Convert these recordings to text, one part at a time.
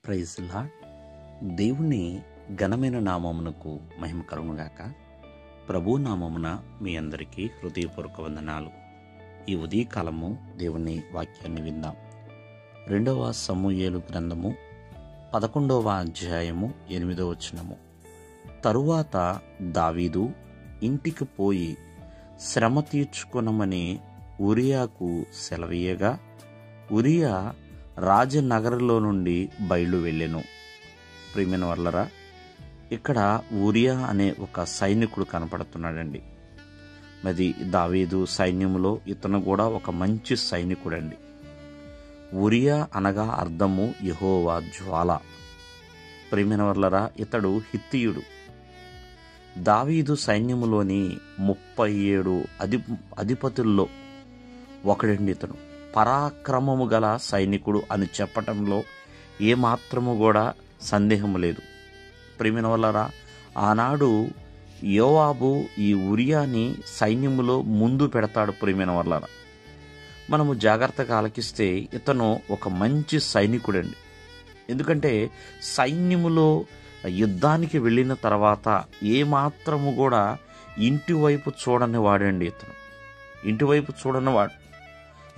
Praise lord. దేవుని ఘనమైన నామమునకు మహిమ కలుగునుగాక. ప్రభు నామమున మీ అందరికీ హృదయపూర్వక వందనాలు. ఈ ఉదయకాలము దేవుని వాక్యాన్ని విందాం. 2వ సమూయేలు గ్రంథము 11వ అధ్యాయము 8వ వచనము. తరువాత దావీదు ఇంటికి పోయి శ్రమ తీర్చుకొనమని ఉరియాకు సెలవీయగా ఉరియా రాజనగరులో నుండి బయలు వెళ్ళెను. ప్రియమైన వాళ్ళరా, ఇక్కడ ఉరియా అనే ఒక సైనికుడు కనపడుతున్నాడండి. మరి దావీదు సైన్యములో ఇతను కూడా ఒక మంచి సైనికుడండి. ఉరియా అనగా అర్థము యెహోవా జ్వాల. ప్రియమైన వాళ్ళరా, ఇతడు హిత్తీయుడు. దావీదు సైన్యములోని 37 అధిపతుల్లో ఒకడండి ఇతను. పరాక్రమము గల సైనికుడు అని చెప్పటంలో ఏమాత్రము కూడా సందేహము లేదు. ప్రియమైన వాళ్ళరా, ఆనాడు యోవాబు ఈ ఉరియాని సైన్యములో ముందు పెడతాడు. ప్రియమైన వాళ్ళరా, మనము జాగ్రత్తగా ఆలకిస్తే ఇతను ఒక మంచి సైనికుడండి. ఎందుకంటే సైన్యములో యుద్ధానికి వెళ్ళిన తర్వాత ఏమాత్రము కూడా ఇంటి వైపు చూడని వాడండి ఇతను. ఇంటి వైపు చూడని వాడు.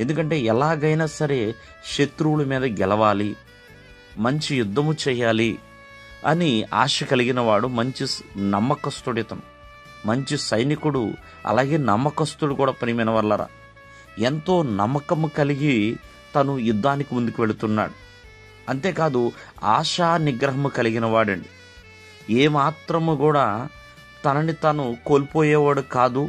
ఎందుకంటే ఎలాగైనా సరే శత్రువుల మీద గెలవాలి, మంచి యుద్ధము చేయాలి అని ఆశ కలిగిన వాడు. మంచి నమ్మకస్తుడు ఇతను, మంచి సైనికుడు, అలాగే నమ్మకస్తుడు కూడా. ప్రియమైన వాళ్ళరా, ఎంతో నమ్మకము కలిగి తను యుద్ధానికి ముందుకు వెళుతున్నాడు. అంతేకాదు ఆశా నిగ్రహము కలిగిన వాడండి. ఏమాత్రము కూడా తనని తాను కోల్పోయేవాడు కాదు.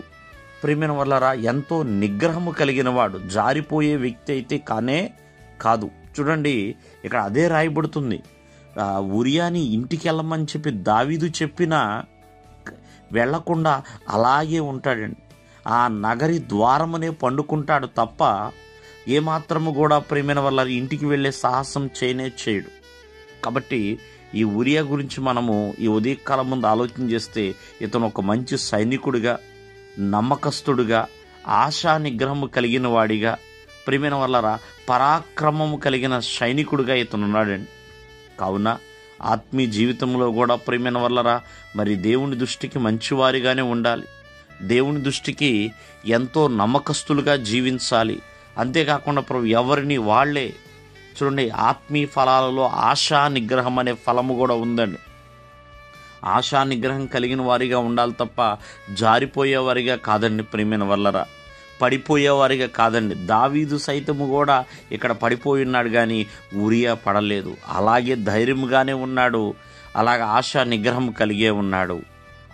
ప్రియమైన వాళ్ళరా, ఎంతో నిగ్రహము కలిగిన వాడు. జారిపోయే వ్యక్తి అయితే కానే కాదు. చూడండి, ఇక్కడ అదే రాయబడుతుంది. ఉరియాని ఇంటికి వెళ్ళమని చెప్పి దావీదు చెప్పినా వెళ్లకుండా అలాగే ఉంటాడండి. ఆ నగరి ద్వారమునే పండుకుంటాడు తప్ప ఏమాత్రము కూడా ప్రియమైన వాళ్ళ ఇంటికి వెళ్ళే సాహసం చేయడు. కాబట్టి ఈ ఉరియా గురించి మనము ఈ ఉదయకాలం ముందు ఆలోచన చేస్తే ఇతను ఒక మంచి సైనికుడిగా, నమ్మకస్తుడుగా, ఆశా నిగ్రహము కలిగిన వాడిగా, ప్రియమైన వాళ్ళరా పరాక్రమము కలిగిన సైనికుడిగా ఇతను ఉన్నాడండి. కావున ఆత్మీయ జీవితంలో కూడా ప్రియమైన వాళ్ళరా మరి దేవుని దృష్టికి మంచివారిగానే ఉండాలి. దేవుని దృష్టికి ఎంతో నమ్మకస్తులుగా జీవించాలి. అంతేకాకుండా ప్రభు ఎవరిని వాళ్ళే చూడండి, ఆత్మీయ ఫలాలలో ఆశా నిగ్రహం అనే ఫలము కూడా ఉందండి. ఆశా నిగ్రహం కలిగిన వారిగా ఉండాలి తప్ప జారిపోయేవారిగా కాదండి. ప్రియమైన వల్లరా పడిపోయేవారిగా కాదండి. దావీదు సైతము కూడా ఇక్కడ పడిపోయి ఉన్నాడు, కానీ ఉరియా పడలేదు. అలాగే ధైర్యంగానే ఉన్నాడు, అలాగే ఆశా నిగ్రహం కలిగే ఉన్నాడు.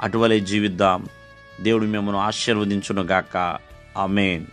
అటువలే జీవిద్దాం. దేవుడు మిమ్మల్ని ఆశీర్వదించును గాక. ఆమేన్.